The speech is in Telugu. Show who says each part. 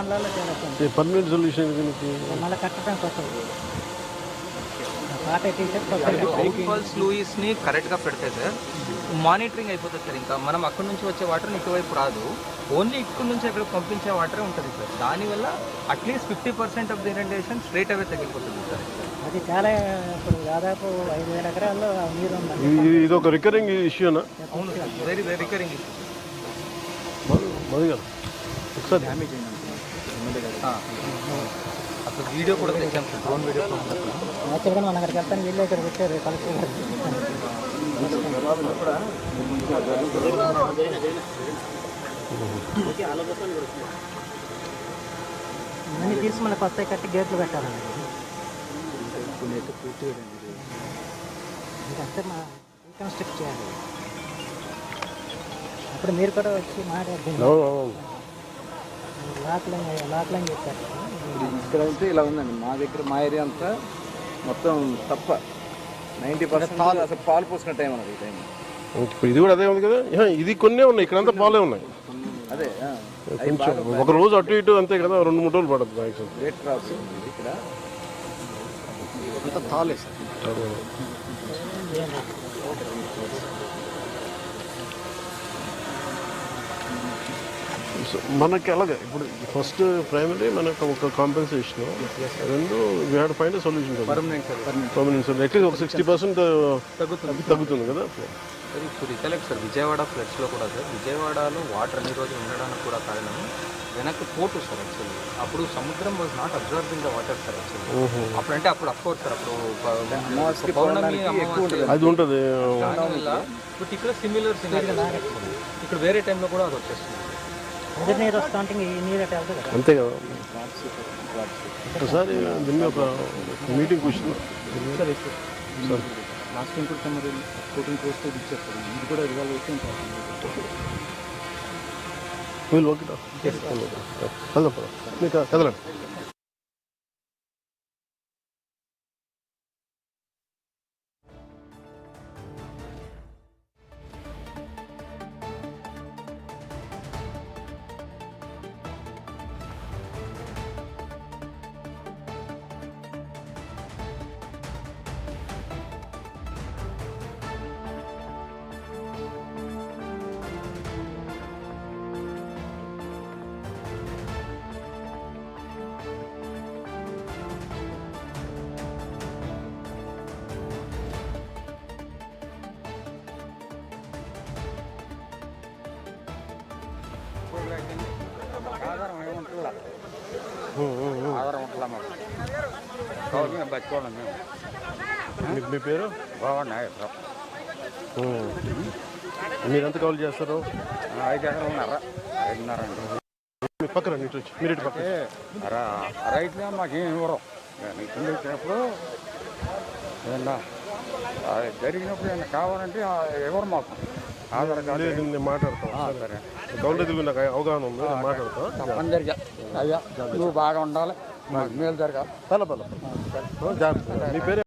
Speaker 1: మండలాల్లో చాలా
Speaker 2: పర్మనెంట్ సొల్యూషన్
Speaker 1: మళ్ళీ కట్టడానికి వస్తుంది. పాత టీషర్ట్
Speaker 3: అవుట్ ఫాల్స్ లూయిస్ని కరెక్ట్గా పెడితే సార్ మానిటరింగ్ అయిపోతుంది సార్. ఇంకా మనం అక్కడ నుంచి వచ్చే వాటర్ ఇటువైపు రాదు, ఓన్లీ ఇక్కడ నుంచి అక్కడ పంపించే వాటరే ఉంటుంది సార్. దానివల్ల at least 50% of the irritation straight away తగ్గిపోతుంది సార్.
Speaker 1: అది చాలా ఇప్పుడు దాదాపు 5,000 ఎకరాల్లో నీరు ఉంది.
Speaker 2: ఇది ఒక రికరింగ్ ఇష్యూనా?
Speaker 3: అవును sir, very very recurring issue.
Speaker 2: ఒకసారి
Speaker 3: డ్యామేజ్ అయింది అసలు వీడియో కూడా తెచ్చాం సార్, డ్రోన్ వీడియో.
Speaker 1: యాక్చువల్గా మనం అక్కడికి వెళ్తాను, వీళ్ళు ఇక్కడ పెట్టారు కలెక్టర్ గారు. ఇవన్నీ తీసి మళ్ళీ కొత్త కట్టి గేట్లు పెట్టాలండి. ఇంకంతే మా రీకన్స్ట్రక్ట్ చేయాలి. అప్పుడు మీరు కూడా వచ్చి మాట్లాడుతుంది లాక్లని చెప్పారు.
Speaker 4: ఇక్కడ అయితే ఇలా ఉందండి, మా దగ్గర మా ఏరియా అంతా మొత్తం తప్ప 90% అసలు పాలు పోసుకున్న టైం అన్నది ఈ టైం.
Speaker 2: ఇప్పుడు ఇది కూడా అదే ఉంది కదా, ఇది కొన్నే ఉన్నాయి, ఇక్కడంతా పాలే ఉన్నాయి.
Speaker 4: అదే
Speaker 2: కొంచెం ఒక రోజు అటు ఇటు అంతే కదా, 2-3 రోజులు పడుతుంది మ్యాక్సిమం.
Speaker 4: రేట్ క్రాప్స్ ఇక్కడ అంతా తాలే సార్.
Speaker 2: మనకి అలాగే ఇప్పుడు ఫస్ట్ ప్రైమరీ మనకు ఒక కాంపెన్సేషన్, రెండు we had find solution. Permanent solution at least ఒక 60% తగ్గుతుంది కదా.
Speaker 3: ఇప్పుడు రికలెక్ట్ సార్, విజయవాడ ఫ్లడ్స్లో కూడా సార్, విజయవాడలో వాటర్ అన్ని రోజులు ఉండడానికి కూడా కారణం వెనక్కి పోటు సార్. యాక్చువల్లీ అప్పుడు సముద్రం was not observing the water sir. Actually అప్పుడు అంటే అప్పుడు అఫ్కోర్స్ సార్, అప్పుడు పౌర్ణమి
Speaker 2: అది ఉంటుంది.
Speaker 3: బట్ ఇక్కడ సిమిలర్ ఇక్కడ వేరే టైంలో కూడా అది వచ్చేస్తుంది.
Speaker 1: నీరు వస్తూ ఉంటే ఈ నీరు అట్లా వెళ్తుంది కదా.
Speaker 2: అంతే కదా. ఒకసారి దీన్ని ఒక మీటింగ్ కూర్చున్నాం
Speaker 4: సార్. లాస్ట్ టైం కూడా మరి కోటింగ్ పోస్ట్ ఇచ్చారు సార్, ఇది కూడా రిజాల్వ్ అయితే
Speaker 2: వీళ్ళు ఓకే కదలపా మీకు కదలండి.
Speaker 4: ఆధారం ఏముంటుందా, ఆధారం ఉంటుందా మాకు మేము బతుకోవడం. మేము
Speaker 2: మీ పేరు
Speaker 4: బాగున్నాయి.
Speaker 2: మీరెంత కాల్ చేస్తారు?
Speaker 4: 5 ఎకరాలు ఉన్నారా, 5.5 అండి.
Speaker 2: మీ పక్కన ఇటు వచ్చి మీరు ఇటు పక్క
Speaker 4: రైతులే మాకేం ఇవ్వరు. కింద వచ్చినప్పుడు ఏమన్నా జరిగినప్పుడు ఏమన్నా కావాలంటే ఎవరు మాకు ఆధార్ కార్డు.
Speaker 2: నేను మాట్లాడతాను.
Speaker 4: సరే,
Speaker 2: గవర్నమెంట్ నాకు అవగాహన ఉంది, మాట్లాడతాను.
Speaker 4: తప్పనిసరిగా అయ్యా నువ్వు బాగా ఉండాలి, మాకు మేలు జరగాలి.
Speaker 2: జాగ్రత్త. మీ పేరు